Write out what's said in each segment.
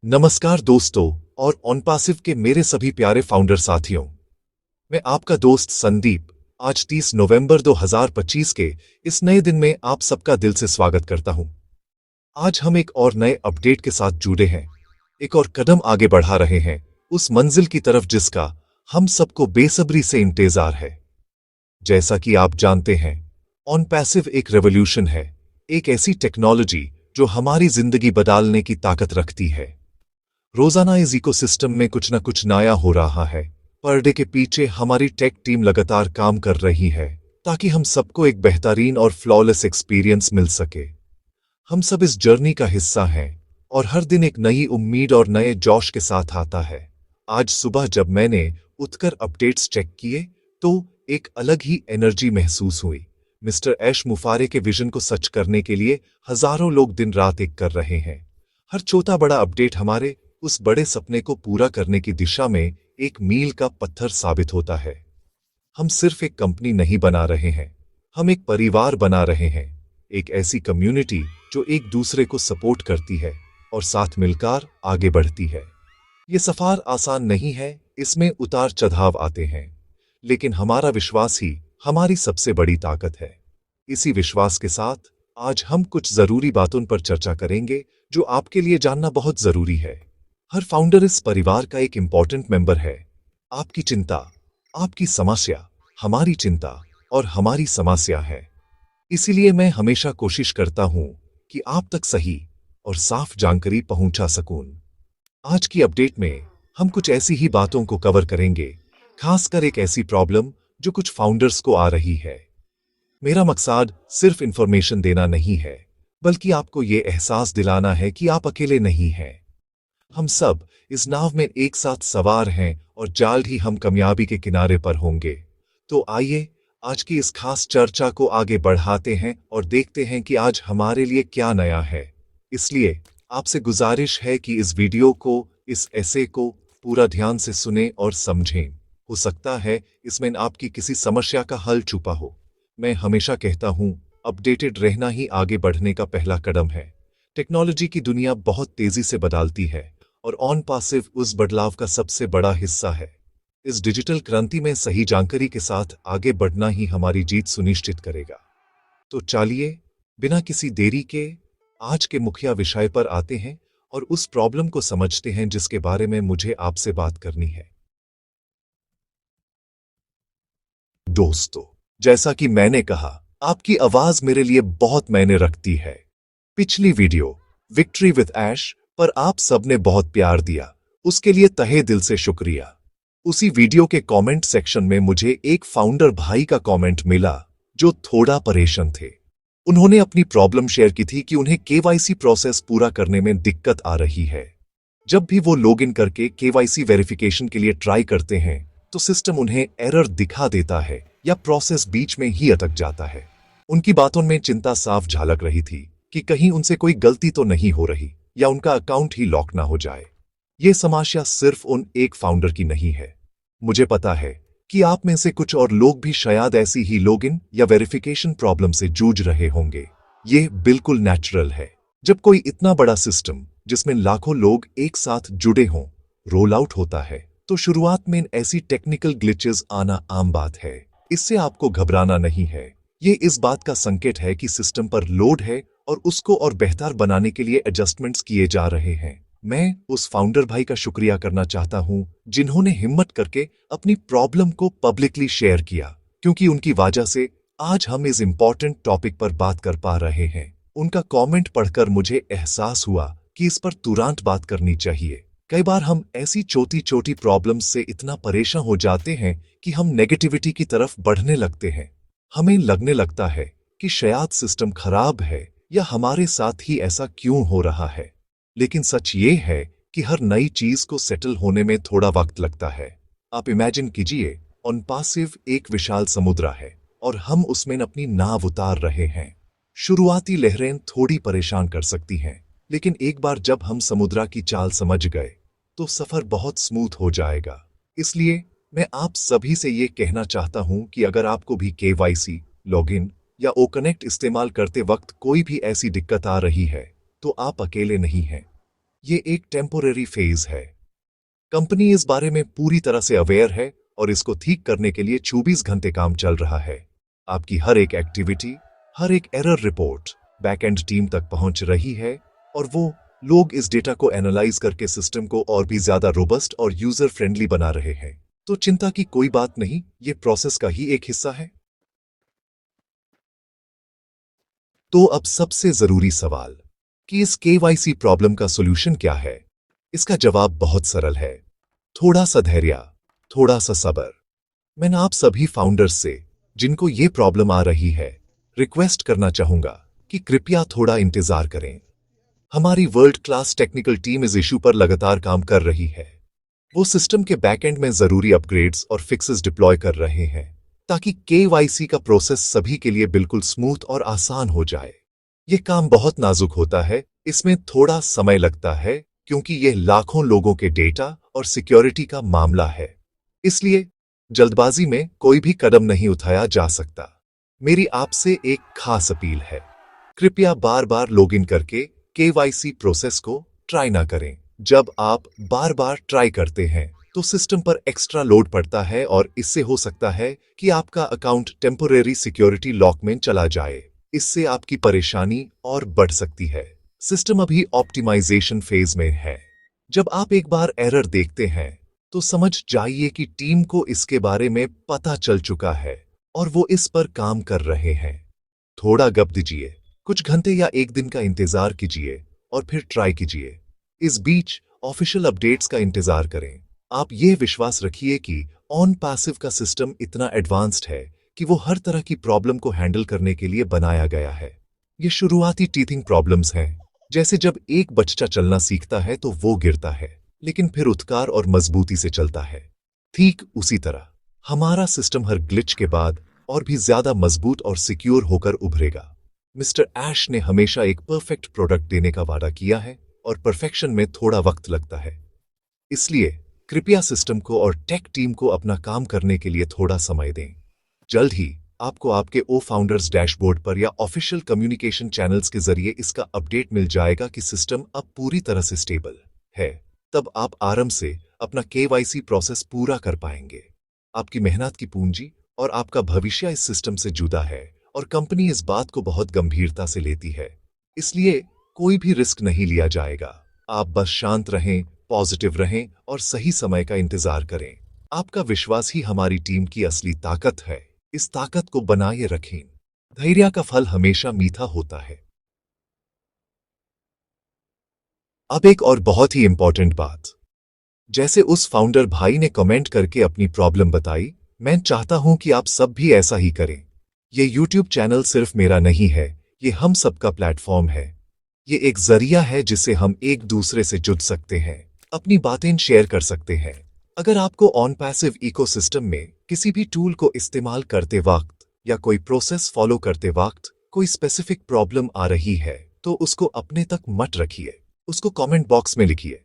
नमस्कार दोस्तों और ऑनपासिव के मेरे सभी प्यारे फाउंडर साथियों। मैं आपका दोस्त संदीप आज 30 नवंबर 2025 के इस नए दिन में आप सबका दिल से स्वागत करता हूं। आज हम एक और नए अपडेट के साथ जुड़े हैं, एक और कदम आगे बढ़ा रहे हैं उस मंजिल की तरफ जिसका हम सबको बेसब्री से इंतजार है। जैसा कि आप जानते हैं, ऑनपैसिव एक रेवोल्यूशन है, एक ऐसी टेक्नोलॉजी जो हमारी जिंदगी बदलने की ताकत रखती है। रोजाना इस इकोसिस्टम में कुछ न कुछ नया हो रहा है। पर्दे के पीछे हमारी टेक टीम लगातार काम कर रही है ताकि हम सबको एक बेहतरीन और फ्लॉलेस एक्सपीरियंस मिल सके। हम सब इस जर्नी का हिस्सा हैं और हर दिन एक नई उम्मीद और नए जोश के साथ आता है। आज सुबह जब मैंने उठकर अपडेट्स चेक किए तो एक अलग ही एनर्जी महसूस हुई। मिस्टर ऐश मुफारे के विजन को सच करने के लिए हजारों लोग दिन रात एक कर रहे हैं। हर छोटा बड़ा अपडेट हमारे उस बड़े सपने को पूरा करने की दिशा में एक मील का पत्थर साबित होता है। हम सिर्फ एक कंपनी नहीं बना रहे हैं, हम एक परिवार बना रहे हैं, एक ऐसी कम्युनिटी जो एक दूसरे को सपोर्ट करती है और साथ मिलकर आगे बढ़ती है। ये सफर आसान नहीं है, इसमें उतार चढ़ाव आते हैं, लेकिन हमारा विश्वास ही हमारी सबसे बड़ी ताकत है। इसी विश्वास के साथ आज हम कुछ जरूरी बातों पर चर्चा करेंगे जो आपके लिए जानना बहुत जरूरी है। हर फाउंडर इस परिवार का एक इंपॉर्टेंट मेंबर है। आपकी चिंता, आपकी समस्या, हमारी चिंता और हमारी समस्या है। इसीलिए मैं हमेशा कोशिश करता हूं कि आप तक सही और साफ जानकारी पहुंचा सकूं। आज की अपडेट में हम कुछ ऐसी ही बातों को कवर करेंगे, खासकर एक ऐसी प्रॉब्लम जो कुछ फाउंडर्स को आ रही है। मेरा मकसद सिर्फ इंफॉर्मेशन देना नहीं है, बल्कि आपको यह एहसास दिलाना है कि आप अकेले नहीं हैं। हम सब इस नाव में एक साथ सवार हैं और जल्द ही हम कामयाबी के किनारे पर होंगे। तो आइए आज की इस खास चर्चा को आगे बढ़ाते हैं और देखते हैं कि आज हमारे लिए क्या नया है। इसलिए आपसे गुजारिश है कि इस वीडियो को, इस ऐसे को पूरा ध्यान से सुने और समझें। हो सकता है इसमें आपकी किसी समस्या का हल छुपा हो। मैं हमेशा कहता हूं, अपडेटेड रहना ही आगे बढ़ने का पहला कदम है। टेक्नोलॉजी की दुनिया बहुत तेजी से बदलती है और ऑनपासिव उस बदलाव का सबसे बड़ा हिस्सा है। इस डिजिटल क्रांति में सही जानकारी के साथ आगे बढ़ना ही हमारी जीत सुनिश्चित करेगा। तो चलिए बिना किसी देरी के आज के मुख्य विषय पर आते हैं और उस प्रॉब्लम को समझते हैं जिसके बारे में मुझे आपसे बात करनी है। दोस्तों, जैसा कि मैंने कहा, आपकी आवाज मेरे लिए बहुत मायने रखती है। पिछली वीडियो विक्ट्री विद ऐश पर आप सबने बहुत प्यार दिया, उसके लिए तहे दिल से शुक्रिया। उसी वीडियो के कमेंट सेक्शन में मुझे एक फाउंडर भाई का कमेंट मिला जो थोड़ा परेशान थे। उन्होंने अपनी प्रॉब्लम शेयर की थी कि उन्हें केवाईसी प्रोसेस पूरा करने में दिक्कत आ रही है। जब भी वो लॉगिन करके केवाईसी वेरिफिकेशन के लिए ट्राई करते हैं तो सिस्टम उन्हें एरर दिखा देता है या प्रोसेस बीच में ही अटक जाता है। उनकी बातों में चिंता साफ झलक रही थी कि कहीं उनसे कोई गलती तो नहीं हो रही या उनका अकाउंट ही लॉक ना हो जाए। यह समस्या सिर्फ उन एक फाउंडर की नहीं है। मुझे पता है कि आप में से कुछ और लोग भी शायद ऐसी ही लॉगिन या वेरिफिकेशन प्रॉब्लम से जूझ रहे होंगे। यह बिल्कुल नेचुरल है। जब कोई इतना बड़ा सिस्टम जिसमें लाखों लोग एक साथ जुड़े हों रोल आउट होता है तो शुरुआत में ऐसी टेक्निकल ग्लिचेस आना आम बात है। इससे आपको घबराना नहीं है। ये इस बात का संकेत है कि सिस्टम पर लोड है और उसको और बेहतर बनाने के लिए एडजस्टमेंट्स किए जा रहे हैं। मैं उस फाउंडर भाई का शुक्रिया करना चाहता हूं जिन्होंने हिम्मत करके अपनी प्रॉब्लम को पब्लिकली शेयर किया, क्योंकि उनकी वजह से आज हम इस इंपॉर्टेंट टॉपिक पर बात कर पा रहे हैं। उनका कमेंट पढ़कर मुझे एहसास हुआ कि इस पर तुरंत बात करनी चाहिए। कई बार हम ऐसी छोटी छोटी प्रॉब्लम्स से इतना परेशान हो जाते हैं कि हम नेगेटिविटी की तरफ बढ़ने लगते हैं। हमें लगने लगता है कि शायद सिस्टम खराब है या हमारे साथ ही ऐसा क्यों हो रहा है। लेकिन सच ये है कि हर नई चीज को सेटल होने में थोड़ा वक्त लगता है। आप इमेजिन कीजिए, ऑनपासिव एक विशाल समुद्र है और हम उसमें अपनी नाव उतार रहे हैं। शुरुआती लहरें थोड़ी परेशान कर सकती हैं, लेकिन एक बार जब हम समुद्र की चाल समझ गए तो सफर बहुत स्मूथ हो जाएगा। इसलिए मैं आप सभी से ये कहना चाहता हूं कि अगर आपको भी केवाईसी, लॉगिन या ओकनेक्ट इस्तेमाल करते वक्त कोई भी ऐसी दिक्कत आ रही है तो आप अकेले नहीं हैं। ये एक टेम्पोरेरी फेज है। कंपनी इस बारे में पूरी तरह से अवेयर है और इसको ठीक करने के लिए 24 घंटे काम चल रहा है। आपकी हर एक एक्टिविटी, हर एक एरर रिपोर्ट बैकएंड टीम तक पहुंच रही है और वो लोग इस डेटा को एनालाइज करके सिस्टम को और भी ज्यादा रोबस्ट और यूजर फ्रेंडली बना रहे हैं। तो चिंता की कोई बात नहीं, ये प्रोसेस का ही एक हिस्सा है। तो अब सबसे जरूरी सवाल कि इस केवाईसी प्रॉब्लम का सॉल्यूशन क्या है? इसका जवाब बहुत सरल है। थोड़ा सा धैर्य, थोड़ा सा सब्र। मैं आप सभी फाउंडर्स से जिनको ये प्रॉब्लम आ रही है, रिक्वेस्ट करना चाहूंगा कि कृपया थोड़ा इंतजार करें। हमारी वर्ल्ड क्लास टेक्निकल टीम इस इशू पर लगातार काम कर रही है। वो सिस्टम के बैकएंड में जरूरी अपग्रेड्स और फिक्सेस डिप्लॉय कर रहे हैं ताकि केवाईसी का प्रोसेस सभी के लिए बिल्कुल स्मूथ और आसान हो जाए। ये काम बहुत नाजुक होता है, इसमें थोड़ा समय लगता है क्योंकि यह लाखों लोगों के डेटा और सिक्योरिटी का मामला है। इसलिए जल्दबाजी में कोई भी कदम नहीं उठाया जा सकता। मेरी आपसे एक खास अपील है, कृपया बार बार लॉगिन करके केवाईसी प्रोसेस को ट्राई ना करें। जब आप बार बार ट्राई करते हैं तो सिस्टम पर एक्स्ट्रा लोड पड़ता है और इससे हो सकता है कि आपका अकाउंट टेम्पोरेरी सिक्योरिटी लॉक में चला जाए। इससे आपकी परेशानी और बढ़ सकती है। सिस्टम अभी ऑप्टिमाइजेशन फेज में है। जब आप एक बार एरर देखते हैं तो समझ जाइए कि टीम को इसके बारे में पता चल चुका है और वो इस पर काम कर रहे हैं। थोड़ा गप दीजिए, कुछ घंटे या एक दिन का इंतजार कीजिए और फिर ट्राई कीजिए। इस बीच ऑफिशियल अपडेट्स का इंतजार करें। आप ये विश्वास रखिए कि ऑन पैसिव का सिस्टम इतना एडवांस्ड है कि वो हर तरह की प्रॉब्लम को हैंडल करने के लिए बनाया गया है। ये शुरुआती टीथिंग प्रॉब्लम्स हैं, जैसे जब एक बच्चा चलना सीखता है तो वो गिरता है लेकिन फिर उठकर और मजबूती से चलता है। ठीक उसी तरह हमारा सिस्टम हर ग्लिच के बाद और भी ज्यादा मजबूत और सिक्योर होकर उभरेगा। मिस्टर ऐश ने हमेशा एक परफेक्ट प्रोडक्ट देने का वादा किया है और परफेक्शन में थोड़ा वक्त लगता है। इसलिए कृपया सिस्टम को और टेक टीम को अपना काम करने के लिए थोड़ा समय दें। जल्द ही आपको आपके ओ फाउंडर्स डैशबोर्ड पर या ऑफिशियल कम्युनिकेशन चैनल्स के जरिए इसका अपडेट मिल जाएगा कि सिस्टम अब पूरी तरह से स्टेबल है। तब आप आराम से अपना केवाईसी प्रोसेस पूरा कर पाएंगे। आपकी मेहनत की पूंजी और आपका भविष्य इस सिस्टम से जुड़ा है और कंपनी इस बात को बहुत गंभीरता से लेती है। इसलिए कोई भी रिस्क नहीं लिया जाएगा। आप बस शांत रहें, पॉजिटिव रहें और सही समय का इंतजार करें। आपका विश्वास ही हमारी टीम की असली ताकत है। इस ताकत को बनाए रखें। धैर्य का फल हमेशा मीठा होता है। अब एक और बहुत ही इंपॉर्टेंट बात, जैसे उस फाउंडर भाई ने कमेंट करके अपनी प्रॉब्लम बताई, मैं चाहता हूं कि आप सब भी ऐसा ही करें। ये यूट्यूब चैनल सिर्फ मेरा नहीं है, ये हम सबका प्लेटफॉर्म है। ये एक जरिया है जिससे हम एक दूसरे से जुड़ सकते हैं, अपनी बातें शेयर कर सकते हैं। अगर आपको ऑन पैसिव इकोसिस्टम में किसी भी टूल को इस्तेमाल करते वक्त या कोई प्रोसेस फॉलो करते वक्त कोई स्पेसिफिक प्रॉब्लम आ रही है तो उसको अपने तक मत रखिए, उसको कमेंट बॉक्स में लिखिए।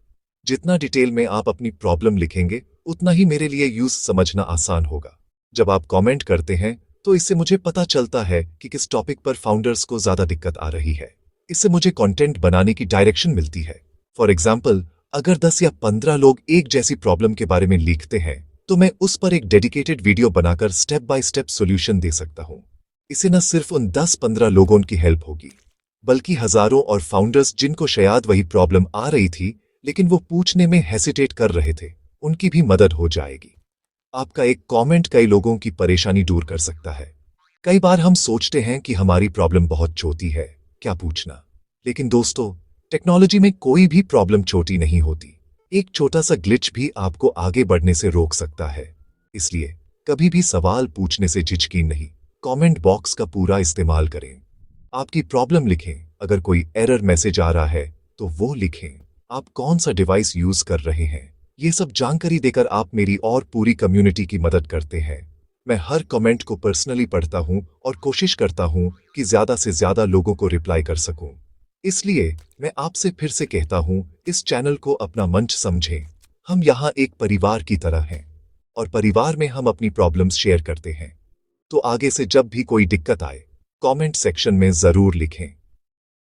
जितना डिटेल में आप अपनी प्रॉब्लम लिखेंगे उतना ही मेरे लिए यूज समझना आसान होगा। जब आप कमेंट करते हैं तो इससे मुझे पता चलता है कि किस टॉपिक पर फाउंडर्स को ज्यादा दिक्कत आ रही है। इससे मुझे कंटेंट बनाने की डायरेक्शन मिलती है। फॉर एग्जाम्पल, अगर 10 या 15 लोग एक जैसी प्रॉब्लम के बारे में लिखते हैं तो मैं उस पर एक डेडिकेटेड वीडियो बनाकर स्टेप बाय स्टेप सॉल्यूशन दे सकता हूं। इससे न सिर्फ उन 10-15 लोगों की हेल्प होगी, बल्कि हजारों और फाउंडर्स जिनको शायद वही प्रॉब्लम आ रही थी लेकिन वो पूछने में हेसिटेट कर रहे थे, उनकी भी मदद हो जाएगी। आपका एक कमेंट कई लोगों की परेशानी दूर कर सकता है। कई बार हम सोचते हैं कि हमारी प्रॉब्लम बहुत छोटी है, क्या पूछना। लेकिन दोस्तों, टेक्नोलॉजी में कोई भी प्रॉब्लम छोटी नहीं होती। एक छोटा सा ग्लिच भी आपको आगे बढ़ने से रोक सकता है। इसलिए कभी भी सवाल पूछने से झिझकें नहीं, कमेंट बॉक्स का पूरा इस्तेमाल करें। आपकी प्रॉब्लम लिखें, अगर कोई एरर मैसेज आ रहा है तो वो लिखें। आप कौन सा डिवाइस यूज कर रहे हैं, ये सब जानकारी देकर आप मेरी और पूरी कम्युनिटी की मदद करते हैं। मैं हर कमेंट को पर्सनली पढ़ता हूं और कोशिश करता हूं कि ज्यादा से ज्यादा लोगों को रिप्लाई कर सकूं। इसलिए मैं आपसे फिर से कहता हूं, इस चैनल को अपना मंच समझें। हम यहाँ एक परिवार की तरह हैं और परिवार में हम अपनी प्रॉब्लम्स शेयर करते हैं। तो आगे से जब भी कोई दिक्कत आए, कमेंट सेक्शन में जरूर लिखें।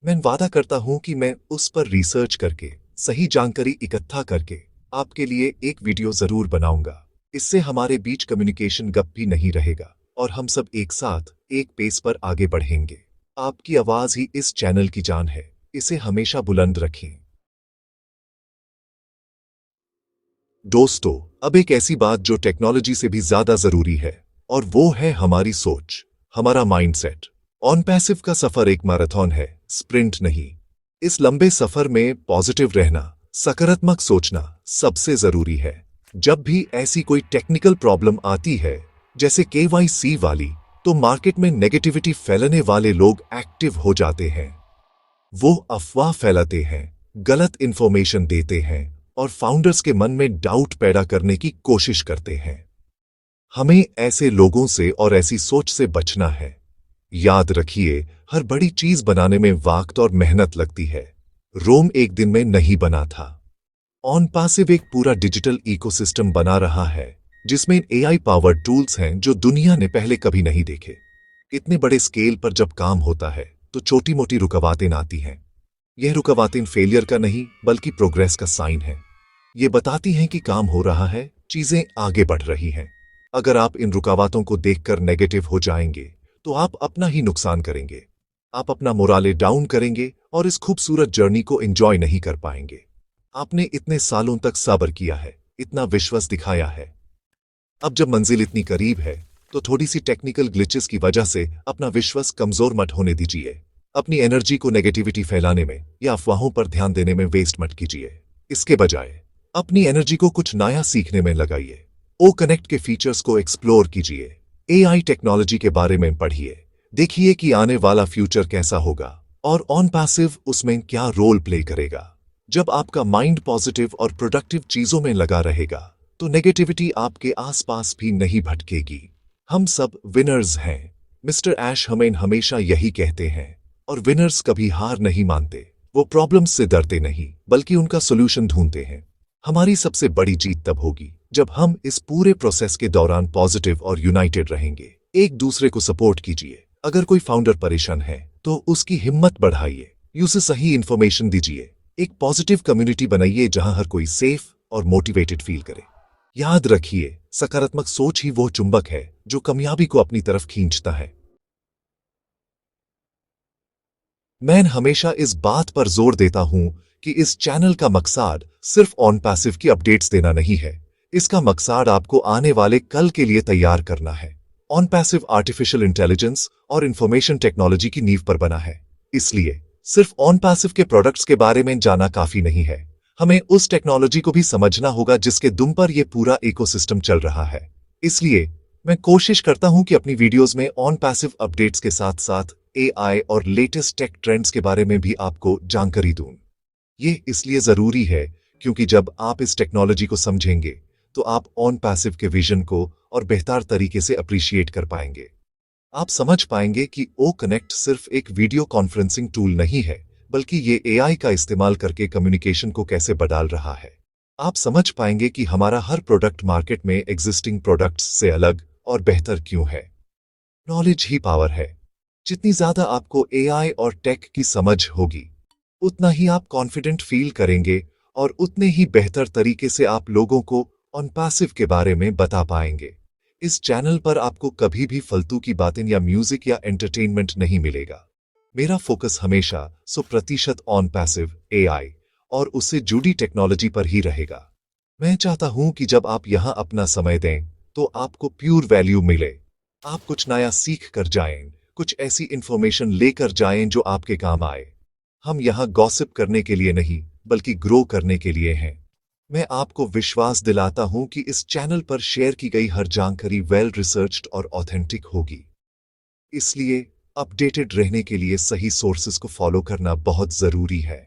मैं वादा करता हूं कि मैं उस पर रिसर्च करके सही जानकारी इकट्ठा करके आपके लिए एक वीडियो जरूर बनाऊंगा। इससे हमारे बीच कम्युनिकेशन गप भी नहीं रहेगा और हम सब एक साथ एक पेस पर आगे बढ़ेंगे। आपकी आवाज ही इस चैनल की जान है, इसे हमेशा बुलंद रखें। दोस्तों, अब एक ऐसी बात जो टेक्नोलॉजी से भी ज्यादा जरूरी है, और वो है हमारी सोच, हमारा माइंडसेट। ऑन पैसिव का सफर एक मैराथन है, स्प्रिंट नहीं। इस लंबे सफर में पॉजिटिव रहना, सकारात्मक सोचना सबसे जरूरी है। जब भी ऐसी कोई टेक्निकल प्रॉब्लम आती है, जैसे KYC वाली, तो मार्केट में नेगेटिविटी फैलाने वाले लोग एक्टिव हो जाते हैं। वो अफवाह फैलाते हैं, गलत इंफॉर्मेशन देते हैं और फाउंडर्स के मन में डाउट पैदा करने की कोशिश करते हैं। हमें ऐसे लोगों से और ऐसी सोच से बचना है। याद रखिए, हर बड़ी चीज बनाने में वक्त और मेहनत लगती है। रोम एक दिन में नहीं बना था। ऑन पैसिव एक पूरा डिजिटल इकोसिस्टम बना रहा है, जिसमें AI पावर्ड टूल्स हैं जो दुनिया ने पहले कभी नहीं देखे। इतने बड़े स्केल पर जब काम होता है तो छोटी मोटी रुकावटें आती हैं। यह रुकावटें फेलियर का नहीं बल्कि प्रोग्रेस का साइन है। ये बताती हैं कि काम हो रहा है, चीजें आगे बढ़ रही हैं। अगर आप इन रुकावटों को देखकर नेगेटिव हो जाएंगे तो आप अपना ही नुकसान करेंगे। आप अपना मोराले डाउन करेंगे और इस खूबसूरत जर्नी को एंजॉय नहीं कर पाएंगे। आपने इतने सालों तक सब्र किया है, इतना विश्वास दिखाया है। अब जब मंजिल इतनी करीब है तो थोड़ी सी टेक्निकल ग्लिचेस की वजह से अपना विश्वास कमजोर मत होने दीजिए। अपनी एनर्जी को नेगेटिविटी फैलाने में या अफवाहों पर ध्यान देने में वेस्ट मत कीजिए। इसके बजाय अपनी एनर्जी को कुछ नया सीखने में लगाइए। ओ कनेक्ट के फीचर्स को एक्सप्लोर कीजिए। AI टेक्नोलॉजी के बारे में पढ़िए। देखिए कि आने वाला फ्यूचर कैसा होगा और ऑन पैसिव उसमें क्या रोल प्ले करेगा। जब आपका माइंड पॉजिटिव और प्रोडक्टिव चीजों में लगा रहेगा तो नेगेटिविटी आपके आसपास भी नहीं भटकेगी। हम सब विनर्स हैं। मिस्टर ऐश हमें हमेशा यही कहते हैं, और विनर्स कभी हार नहीं मानते। वो प्रॉब्लम्स से डरते नहीं बल्कि उनका सोल्यूशन ढूंढते हैं। हमारी सबसे बड़ी जीत तब होगी जब हम इस पूरे प्रोसेस के दौरान पॉजिटिव और यूनाइटेड रहेंगे। एक दूसरे को सपोर्ट कीजिए। अगर कोई फाउंडर परेशान है तो उसकी हिम्मत बढ़ाइए, उसे सही इंफॉर्मेशन दीजिए। एक पॉजिटिव कम्युनिटी बनाइए जहां हर कोई सेफ और मोटिवेटेड फील करे। याद रखिए, सकारात्मक सोच ही वो चुंबक है जो कामयाबी को अपनी तरफ खींचता है। मैं हमेशा इस बात पर जोर देता हूं कि इस चैनल का मकसद सिर्फ ऑन पैसिव की अपडेट्स देना नहीं है। इसका मकसद आपको आने वाले कल के लिए तैयार करना है। ऑन पैसिव आर्टिफिशियल इंटेलिजेंस और इंफॉर्मेशन टेक्नोलॉजी की नींव पर बना है। इसलिए सिर्फ ऑन पैसिव के प्रोडक्ट्स के बारे में जाना काफी नहीं है। हमें उस टेक्नोलॉजी को भी समझना होगा जिसके दुम पर यह पूरा इकोसिस्टम चल रहा है। इसलिए मैं कोशिश करता हूं कि अपनी वीडियोस में ऑन पैसिव अपडेट्स के साथ साथ AI और लेटेस्ट टेक ट्रेंड्स के बारे में भी आपको जानकारी दूं। ये इसलिए जरूरी है क्योंकि जब आप इस टेक्नोलॉजी को समझेंगे तो आप ऑन पैसिव के विजन को और बेहतर तरीके से अप्रिशिएट कर पाएंगे। आप समझ पाएंगे कि ओ कनेक्ट सिर्फ एक वीडियो कॉन्फ्रेंसिंग टूल नहीं है, बल्कि ये AI का इस्तेमाल करके कम्युनिकेशन को कैसे बदल रहा है। आप समझ पाएंगे कि हमारा हर प्रोडक्ट मार्केट में एग्जिस्टिंग प्रोडक्ट्स से अलग और बेहतर क्यों है। नॉलेज ही पावर है। जितनी ज्यादा आपको AI और टेक की समझ होगी, उतना ही आप कॉन्फिडेंट फील करेंगे और उतने ही बेहतर तरीके से आप लोगों को ऑन पैसिव के बारे में बता पाएंगे। इस चैनल पर आपको कभी भी फालतू की बातें या म्यूजिक या एंटरटेनमेंट नहीं मिलेगा। मेरा फोकस हमेशा 100% ऑन पैसिव, AI और उससे जुड़ी टेक्नोलॉजी पर ही रहेगा। मैं चाहता हूं कि जब आप यहां अपना समय दें तो आपको प्योर वैल्यू मिले। आप कुछ नया सीख कर जाएं, कुछ ऐसी इंफॉर्मेशन लेकर जाएं जो आपके काम आए। हम यहां गॉसिप करने के लिए नहीं बल्कि ग्रो करने के लिए हैं। मैं आपको विश्वास दिलाता हूं कि इस चैनल पर शेयर की गई हर जानकारी वेल रिसर्च्ड और ऑथेंटिक होगी। इसलिए अपडेटेड रहने के लिए सही सोर्सेज को फॉलो करना बहुत जरूरी है।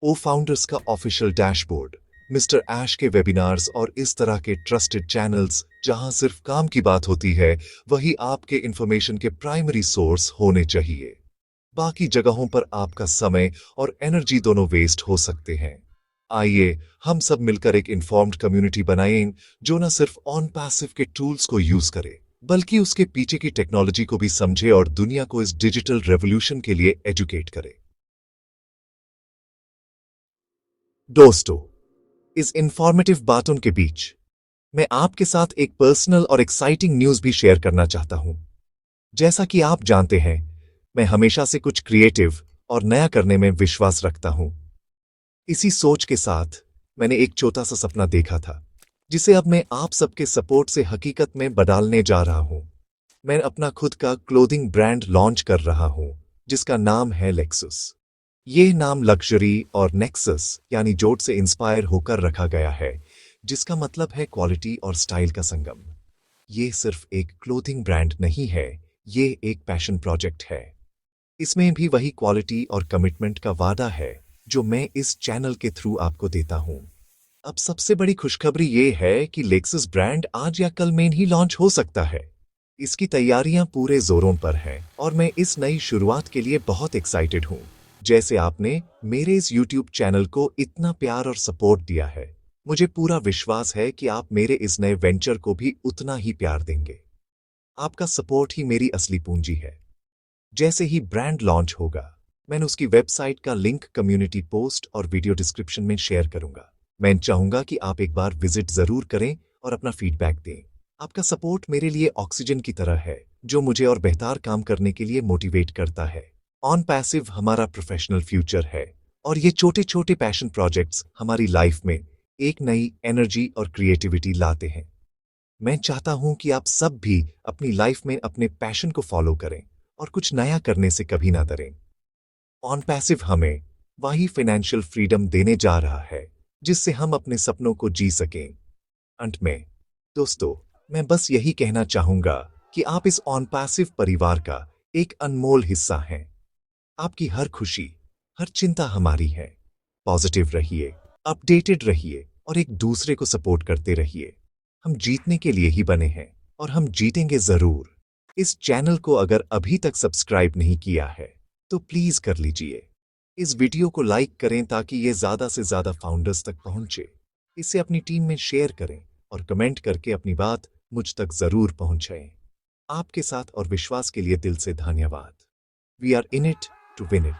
ओ फाउंडर्स का ऑफिशियल डैशबोर्ड, मिस्टर ऐश के वेबिनार्स और इस तरह के ट्रस्टेड चैनल्स जहां सिर्फ काम की बात होती है, वही आपके इंफॉर्मेशन के प्राइमरी सोर्स होने चाहिए। बाकी जगहों पर आपका समय और एनर्जी दोनों वेस्ट हो सकते हैं। आइए हम सब मिलकर एक इन्फॉर्म्ड कम्युनिटी बनाएं जो न सिर्फ ऑन पैसिव के टूल्स को यूज करे बल्कि उसके पीछे की टेक्नोलॉजी को भी समझे और दुनिया को इस डिजिटल रेवोल्यूशन के लिए एजुकेट करे। दोस्तों, इस इंफॉर्मेटिव बातों के बीच मैं आपके साथ एक पर्सनल और एक्साइटिंग न्यूज भी शेयर करना चाहता हूं। जैसा कि आप जानते हैं, मैं हमेशा से कुछ क्रिएटिव और नया करने में विश्वास रखता हूं। इसी सोच के साथ मैंने एक छोटा सा सपना देखा था, जिसे अब मैं आप सबके सपोर्ट से हकीकत में बदलने जा रहा हूं। मैं अपना खुद का क्लोथिंग ब्रांड लॉन्च कर रहा हूं, जिसका नाम है लेक्सस। ये नाम लग्जरी और नेक्सस यानी जोड़ से इंस्पायर होकर रखा गया है, जिसका मतलब है क्वालिटी और स्टाइल का संगम। ये सिर्फ एक क्लोथिंग ब्रांड नहीं है, ये एक पैशन प्रोजेक्ट है। इसमें भी वही क्वालिटी और कमिटमेंट का वादा है जो मैं इस चैनल के थ्रू आपको देता हूं। अब सबसे बड़ी खुशखबरी ये है कि लेक्सस ब्रांड आज या कल में ही लॉन्च हो सकता है। इसकी तैयारियां पूरे जोरों पर हैं और मैं इस नई शुरुआत के लिए बहुत एक्साइटेड हूं। जैसे आपने मेरे इस YouTube चैनल को इतना प्यार और सपोर्ट दिया है, मुझे पूरा विश्वास है कि आप मेरे इस नए वेंचर को भी उतना ही प्यार देंगे। आपका सपोर्ट ही मेरी असली पूंजी है। जैसे ही ब्रांड लॉन्च होगा, मैं उसकी वेबसाइट का लिंक कम्युनिटी पोस्ट और वीडियो डिस्क्रिप्शन में शेयर करूंगा। मैं चाहूंगा कि आप एक बार विजिट जरूर करें और अपना फीडबैक दें। आपका सपोर्ट मेरे लिए ऑक्सीजन की तरह है, जो मुझे और बेहतर काम करने के लिए मोटिवेट करता है। ऑन पैसिव हमारा प्रोफेशनल फ्यूचर है, और ये छोटे छोटे पैशन प्रोजेक्ट्स हमारी लाइफ में एक नई एनर्जी और क्रिएटिविटी लाते हैं। मैं चाहता हूं कि आप सब भी अपनी लाइफ में अपने पैशन को फॉलो करें और कुछ नया करने से कभी ना डरें। ऑन पैसिव हमें वही फाइनेंशियल फ्रीडम देने जा रहा है, जिससे हम अपने सपनों को जी सकें। अंत में दोस्तों, मैं बस यही कहना चाहूंगा कि आप इस ऑन पैसिव परिवार का एक अनमोल हिस्सा हैं। आपकी हर खुशी, हर चिंता हमारी है। पॉजिटिव रहिए, अपडेटेड रहिए और एक दूसरे को सपोर्ट करते रहिए। हम जीतने के लिए ही बने हैं और हम जीतेंगे जरूर। इस चैनल को अगर अभी तक सब्सक्राइब नहीं किया है, तो प्लीज कर लीजिए। इस वीडियो को लाइक करें ताकि ये ज्यादा से ज्यादा फाउंडर्स तक पहुंचे। इसे अपनी टीम में शेयर करें और कमेंट करके अपनी बात मुझ तक जरूर पहुंचाएं। आपके साथ और विश्वास के लिए दिल से धन्यवाद। We are in it to win it.